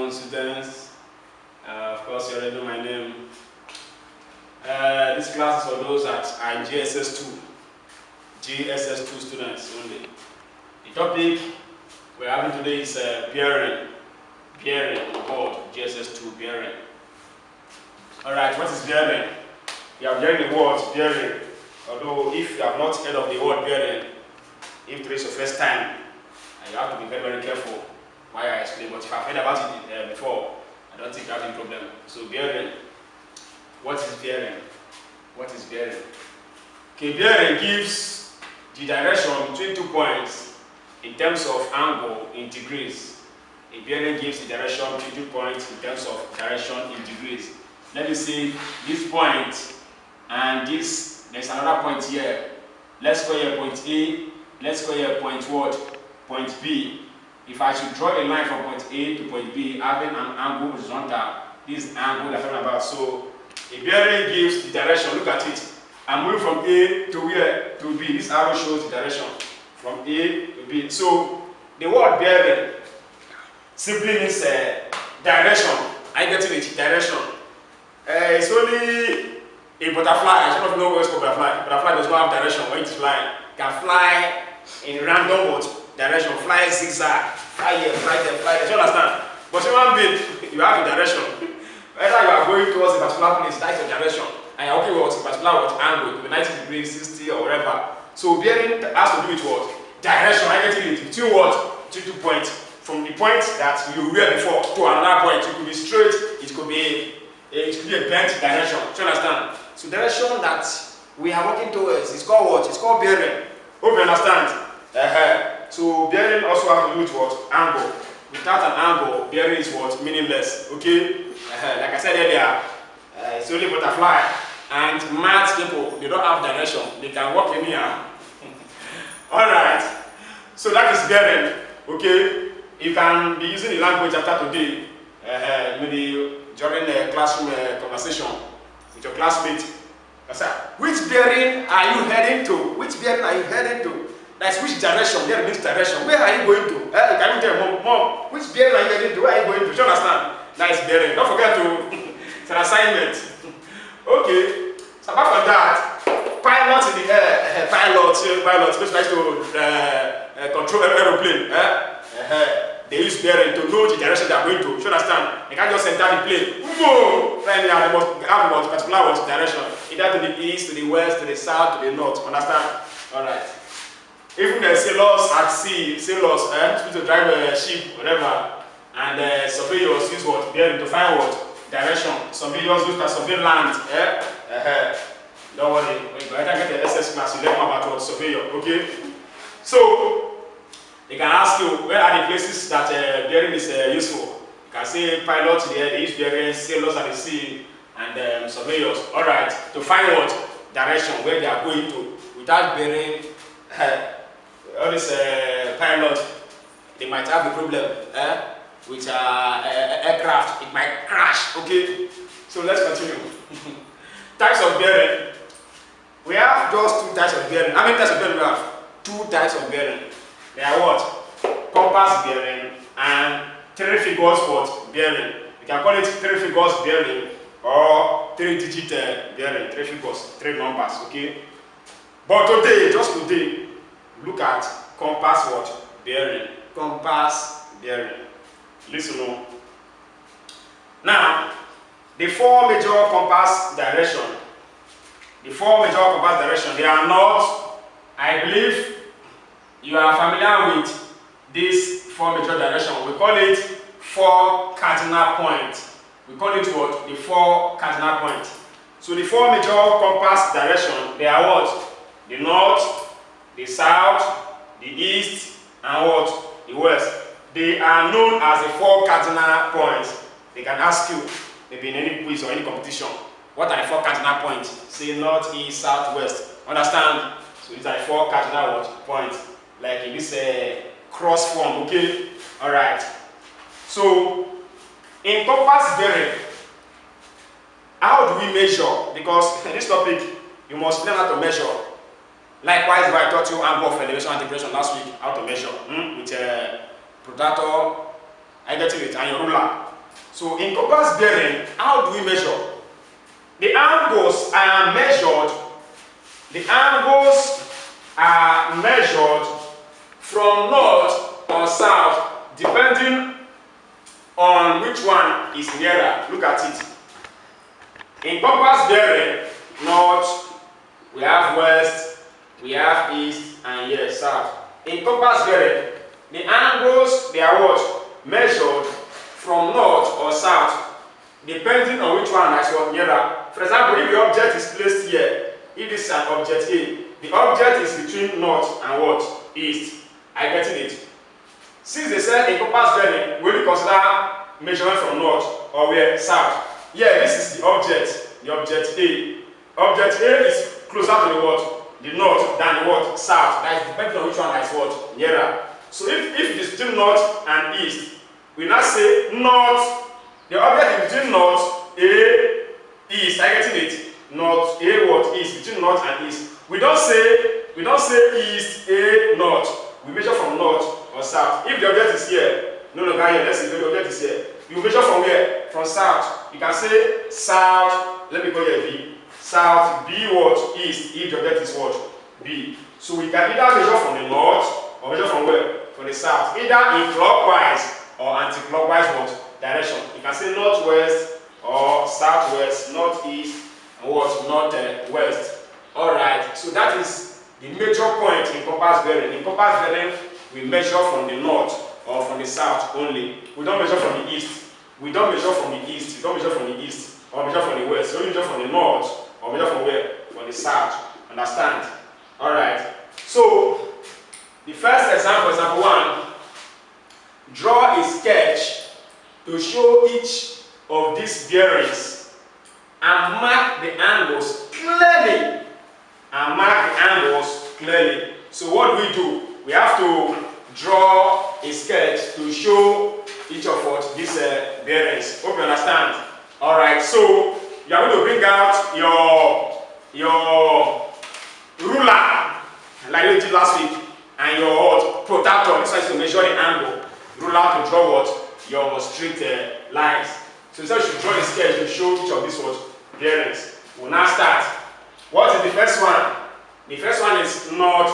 afternoon, students. Of course, you already know my name. This class is for those that are GSS2. GSS2 students only. The topic we're having today is bearing. Bearing on board GSS2 bearing. Alright, what is bearing? You have heard the word bearing. Although if you have not heard of the word bearing, if it is your first time, you have to be very, very careful while I explain. But if I've heard about it before, I don't think you have any problem. So bearing. What is bearing? What is bearing? Okay, bearing gives the direction between 2 points in terms of angle in degrees. A bearing gives the direction between 2 points in terms of direction in degrees. Let me see this point and this. There's another point here. Let's call here point A. Let's call here point what? Point B. If I should draw a line from point A to point B, having an angle horizontal, this angle that I'm talking about. So a bearing gives the direction. Look at it. I'm moving from A to where? To B. This arrow shows the direction from A to B. So the word bearing simply means direction. I get it. Direction. It's only a butterfly. I don't know what's called butterfly. Butterfly does not have direction when it's flying. It can fly in random direction. Fly zigzag. Fly here, fly there, fly there. Do you understand? But human being, you have a direction. Whether you are going towards a particular place, that's your direction. And you're okay with a particular angle, it could be 90 degrees, 60 or whatever. So bearing has to do with what? Direction. I get it. Between what? 2 points. From the point that you were before to another point. It could be straight, it could be a bent direction. Do you understand? So direction that we are working towards is called what? It's called bearing. Hope you understand. So bearing also has to do with what? Angle. Without an angle, bearing is what? Meaningless. Okay? Like I said earlier, it's only butterfly. And mad people, they don't have direction. They can walk anyhow. Alright. So that is bearing. Okay? You can be using the language after today. Maybe during a classroom conversation with your classmate. Which bearing are you heading to? Which bearing are you heading to? That's which direction? Bearing means direction. Where are you going to? Can you tell mom, which bearing are you heading to? Where are you going to? Do you understand? Nice bearing. Don't forget to. It's an assignment. Okay. So apart from that, pilots in the air, pilots, which likes to control an aeroplane. They use bearing to know the direction they are going to. Do you understand? They can't just enter the plane. Right now, they must have a particular direction. Either to the east, to the west, to the south, to the north. Understand? Alright. Even the sailors at sea, sailors, to drive a ship, whatever, and surveyors use what? Bearing to find what? Direction. Surveyors use to survey land. Don't worry. When you get the SS class, you learn about what? Surveyor. Okay? So, they can ask you where are the places that bearing is useful. You can say pilots there, they use bearing, sailors at the sea, and surveyors. Alright, to find what? Direction, where they are going to. Without bearing, all these pilots, they might have a problem with aircraft. It might crash. Okay, so let's continue. Types of bearing. We have just 2 types of bearing. How many types of bearing we have? 2 types of bearing. They are what? Compass bearing and 3 figures what? Bearing. You can call it 3 figures bearing or 3-digit bearing. 3 figures, 3 numbers. Okay. But today, just today, look at compass what? Bearing. Compass bearing. Listen on. Now, the 4 major compass direction. The 4 major compass direction. They are not, I believe, you are familiar with this 4 major direction. We call it 4 cardinal points. We call it what? The 4 cardinal points. So the 4 major compass direction, they are what? The north, the south, the east, and what? The west. They are known as the 4 cardinal points. They can ask you, maybe in any quiz or any competition, what are the 4 cardinal points? Say north, east, south, west. Understand? So these are the 4 cardinal points. Like in this cross form, okay? Alright. So, in compass bearing, how do we measure? Because in this topic, you must learn how to measure. Likewise, I taught you angle of elevation and depression last week, how to measure with a protractor, I get it, and your ruler. So in compass bearing, how do we measure? The angles are measured. The angles are measured from north or south, depending on which one is nearer. Look at it. In compass bearing, north, we have west, we have east, and yes, south. In compass bearing, the angles, they are what? Measured from north or south, depending on which one is what nearer. For example, if the object is placed here, if this is an object A, the object is between north and what? East. Are you getting it? Since they said in compass bearing, we only consider measurement from north or where? South. Yeah, this is the object A. Object A is closer to the what? The north than the what? South. That is depending on which one is what? Nearer. So if it is between north and east, we now say north. The object is between north, A, east. Are you getting it? North, A, what? East. Between north and east. We don't say east, A, north. We measure from north or south. If the object is here, no longer here, let's say the object is here. You measure from where? From south. You can say south, let me call here B. South, B what? East. If the object is what? B. So we can either measure from the north or measure from where? From the south. Either in clockwise or anti-clockwise what? Direction. You can say northwest or southwest, northeast, and what? Northwest. Alright, so that is the major point in compass bearing. In compass bearing, we measure from the north or from the south only. We don't measure from the east. We don't measure from the east. We don't measure from the east or measure from the west. We only measure from the north or measure from where? From the south. Understand? Alright. So, the first example, example 1. Draw a sketch to show each of these bearings and mark the angles clearly. So what do? We have to draw a sketch to show each of what these bearings. Hope you understand. Alright, so you are going to bring out your ruler, like you did last week, and your protractor. This one is to measure the angle. Ruler to draw what? Your straight lines. So you should draw a sketch to show each of these what? Bearings. We'll now start. What is the first one? The first one is north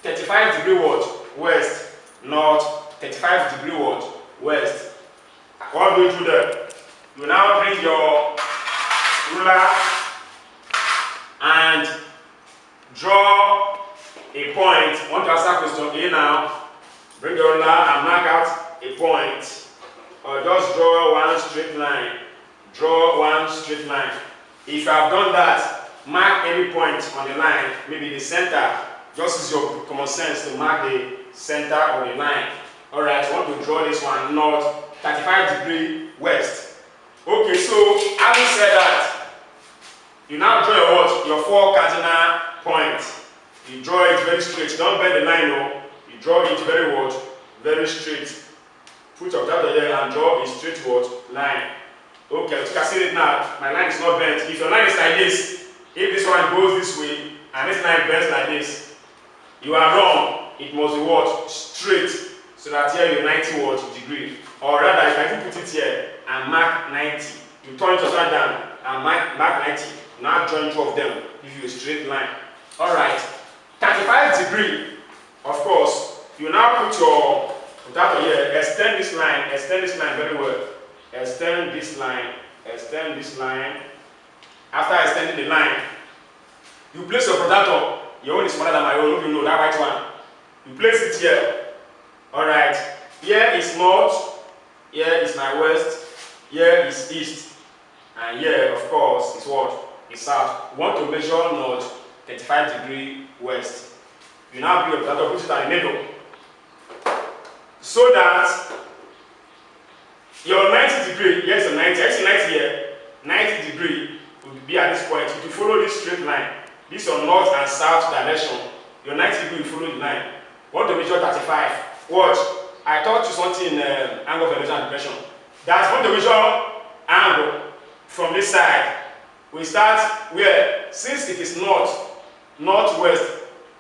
35 degree what? West. North 35 degree what? West. What do you do there? You now bring your ruler and draw a point. I want to answer question A now. Bring your ruler and mark out a point. Or just draw one straight line. Draw one straight line. If you have done that, mark any point on the line, maybe the center. Just use your common sense to mark the center of the line. Alright, I want to draw this one north 35 degree west. Okay, so having said that, you now draw your what? Your 4 cardinal points. You draw it very straight. Don't bend the line, no. You draw it very what? Very straight. Put your data here and draw a straight what? Line. Okay, you can see it now. My line is not bent. If your line is like this, if this one goes this way and this line bends like this, you are wrong. It must be what? Straight. So that here you're 90 what? Degree. Or rather, you can put it here and mark 90. You turn it upside down and mark 90. Now join 2 of them. Give you a straight line. Alright. 35 degree. Of course, you now put your data here. Extend this line very well. Extend this line. After extending the line, you place your protractor. Your own is smaller than my own, you know that right one. You place it here. Alright. Here is north, here is my west, here is east, and here, of course, is what? Is south. You want to measure north 35 degree west. You now bring your protractor, put it at the middle. So that your 90 degree, here's a 90, actually 90 here, 90 degree will be at this point. If you follow this straight line, this is your north and south direction, your 90 degree will follow the line. Want to measure 35. Watch, I taught you something in angle of elevation and depression. That's want to measure angle from this side. We start where? Since it is north, northwest,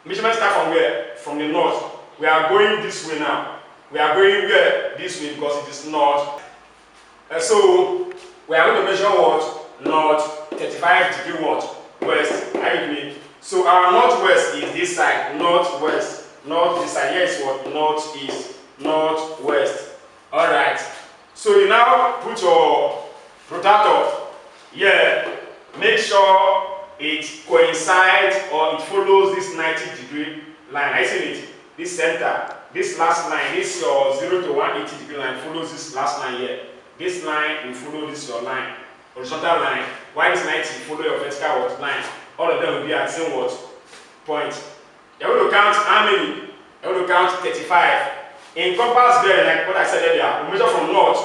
measurement start from where? From the north. We are going this way now. We are going where? This way because it is north. So we are going to measure what? North, 35 degree what? West. Are you with me? So our northwest is this side, northwest. North this side. Here is what? Northeast, northwest. Alright. So you now put your protractor here. Make sure it coincides or it follows this 90 degree line. I see it. This center, this last line, this your 0 to 180 degree line follows this last line here. This line will follow this your line, horizontal line. Why this 90 follow your vertical what line? All of them will be at the same what? Point. You're going to count how many? You're going to count 35. In compass there, like what I said earlier, we measure from north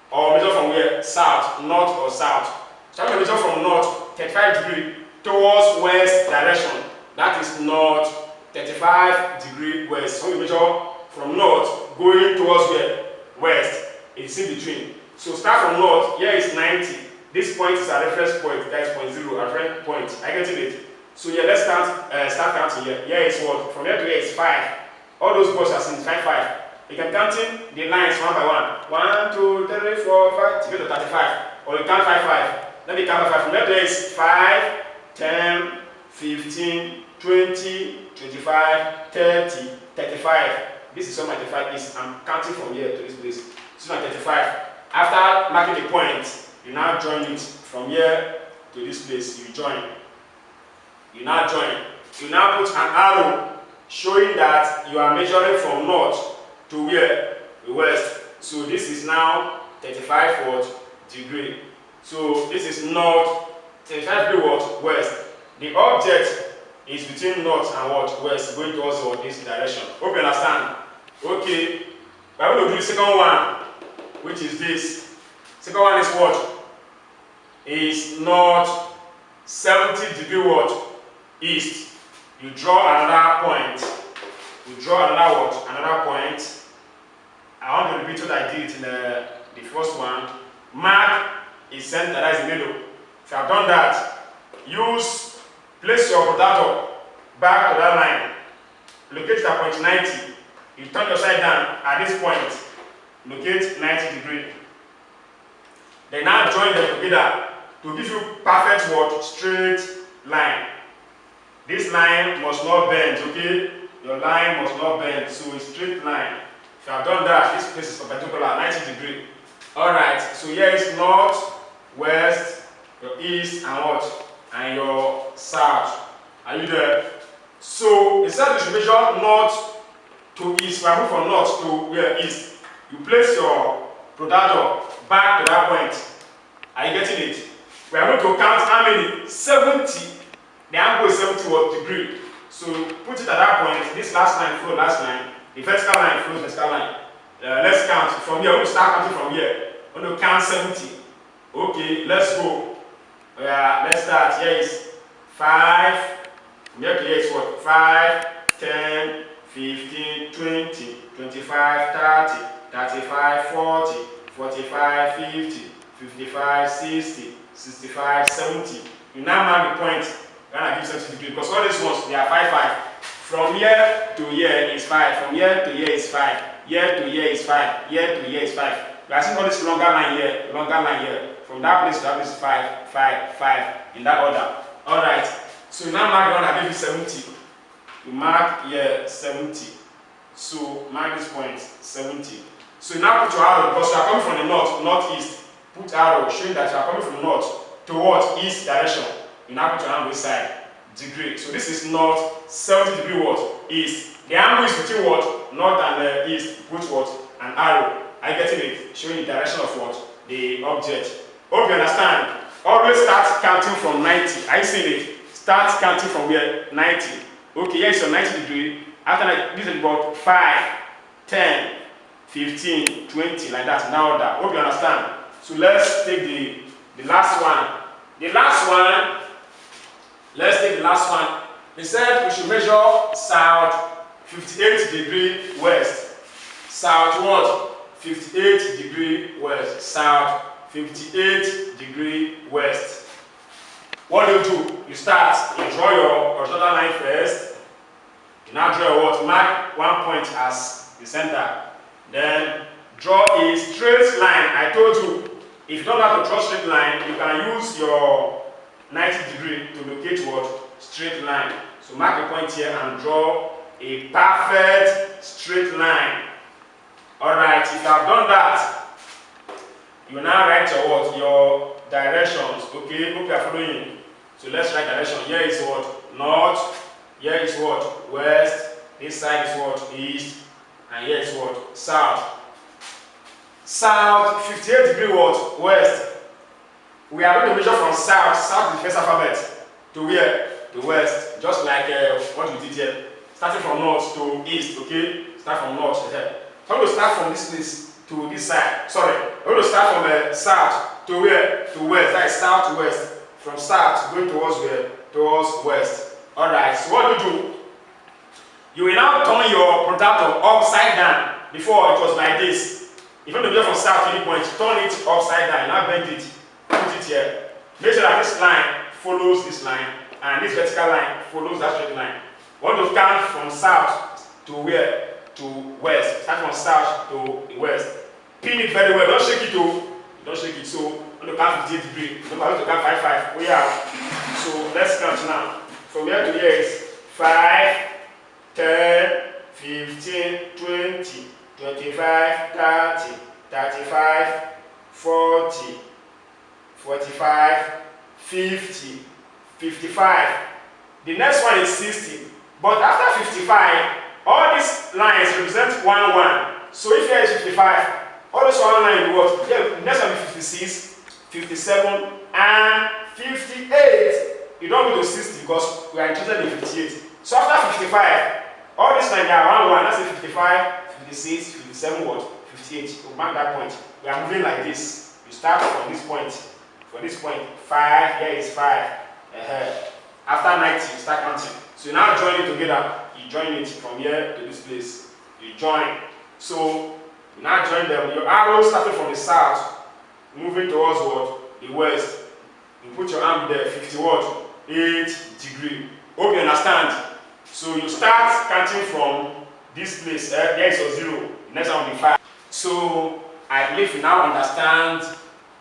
or measure from where? South, north or south. So I'm going to measure from north, 35 degree towards west direction. That is north, 35 degree west. So we measure from north going towards where? West. It's in between. So start from north. Here is 90. This point is a reference point. That is point 0, a reference point. I get it. So yeah, let's start counting here. Here is what? From here to here is 5. All those boxes are in 5, 5. You can count in the lines one by one. 1, 2, 3, 4, 5 to get to 35. Or you count 5, 5. Let me count 5. From here to here is 5, 10, 15, 20, 25, 30, 35. This is what my 35 is. I'm counting from here to this place. This is my 35. After marking the point, you now join it from here to this place. You join. You now join. You now put an arrow showing that you are measuring from north to where? The west. So this is now 35 what? Degree. So this is north, 35 degree what? West. The object is between north and what? West, going towards what? This direction. Hope you understand. Okay. We are going to do the second one, which is this. Second one is what? Is north 70 degree what? East. You draw another point. You draw another what? Another point. I want to repeat what I did in the first one. Mark is center, that is the middle. If you have done that, place your protractor back to that line. Locate that point 90. You turn your side down at this point. Locate 90 degree. Then now join them together to give you perfect what? Straight line. This line must not bend, okay? Your line must not bend, so a straight line. If you have done that, this place is perpendicular, 90 degree. Alright, so here is north, west, your east, and what? And your south. Are you there? So instead you should measure north to east. We are moving from north to where? East. You place your protractor back to that point. Are you getting it? We are going to count how many? 70. The angle is 70 what degree. So put it at that point. This last line flows last line. The vertical line flows vertical line. Let's count from here. We're going to start counting from here. We're going to count 70. Okay, let's go. Let's start. Here is 5. From here to here is what? 5, 10, 15, 20, 25, 30, 35, 40, 45, 50, 55, 60, 65, 70. You now mark the point. When I give 70 degree, because all these ones they are 5, 5. From here to here is 5. From here to here is 5. Here to here is 5. Here to here is 5. You are seeing all this longer line here, From that place to that place is 5, 5, 5 in that order. Alright. So you now mark the one I give you 70. You mark here 70. So mark this point 70. So you now put your arrow because you are coming from the north, northeast. Put arrow showing that you are coming from north towards east direction. You now put your angle side degree. So this is north 70 degree what? East. The angle is between what? North and east. Put what? An arrow. Are you getting it? Showing the direction of what? The object. Hope you understand. Always start counting from 90. Are you seeing it? Start counting from where? 90. Okay, here is your 90 degree. After that, this is about 5, 10, 15, 20, like that. Now order. Hope you understand. So let's take the last one. The last one. Let's take the last one. He said we should measure south 58 degree west. South what? 58 degree west. South 58 degree west. What do? You start, you draw your horizontal line first. You now draw what? Mark one point as the center. Then draw a straight line. I told you, if you don't know how to draw straight line, you can use your 90 degree to locate what? Straight line. So mark a point here and draw a perfect straight line. Alright, if you have done that, you now write your what? Your directions. Okay, hope you are following. So let's write direction. Here is what? North. Here is what? West. This side is what? East. And here is what? South. South, 58 degree what? West. We are going to measure from south. South is the first alphabet. To where? To west. Just like what we did here. Starting from north to east. Okay? Start from north to here. So I'm going to start from this place to this side. Sorry. I'm going to start from south to where? To west. That is south to west. From south going towards where? Towards west. Alright. So what do? You will now turn your protractor upside down. Before it was like this. If you want to measure from south to any point, turn it upside down. Now bend it. Put it here. Make sure that this line follows this line and this vertical line follows that straight line. We want to count from south to where? To west. Start from south to west. Pin it very well. Don't shake it too. Don't shake it. So we want to count 58 degrees. Don't forget to count 5. We are. So let's count now. From here to here is 5, 10, 15, 20, 25, 30, 35, 40, 45, 50, 55. The next one is 60. But after 55, all these lines represent 1, 1. So if here is 55, all this one line will what? Yeah, the next one will be 56, 57, and 58. You don't go to 60 because we are interested in 58. So after 55, all these lines are 1, 1. That's 55, 56, 57, what? 58. We'll mark that point. We are moving like this. You start from this point. From this point, 5, here is 5. After 90, you start counting. So you now join it together. You join it from here to this place. You join. So you now join them. Your arrow starting from the south, moving towards what? The west. You put your arm there, 58 degree. Hope you understand. So you start counting from this place. There is a 0. The next one will be 5. So I believe you now understand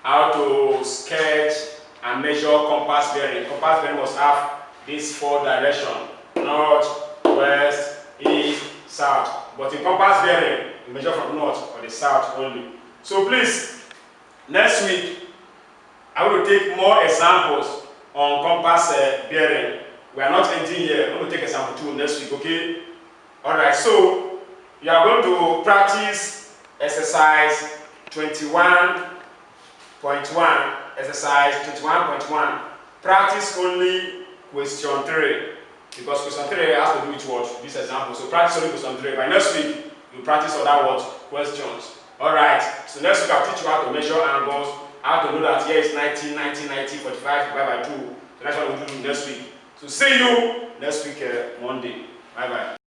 how to sketch and measure compass bearing. Compass bearing must have these 4 directions: north, west, east, south. But in compass bearing, you measure from north or the south only. So please, next week, I will take more examples on compass bearing. We are not ending here. I'm going to take example 2 next week, okay? Alright, so you are going to practice exercise 21.1. Exercise 21.1. Practice only question 3. Because question 3 has to do with what? This example. So practice only question 3. By next week, you practice other what? Questions. Alright. So next week I'll teach you how to measure angles, how to know that here is 90, 90, 90, 45 divided by 2. So that's what we'll do next week. So see you next week, Monday. Bye bye.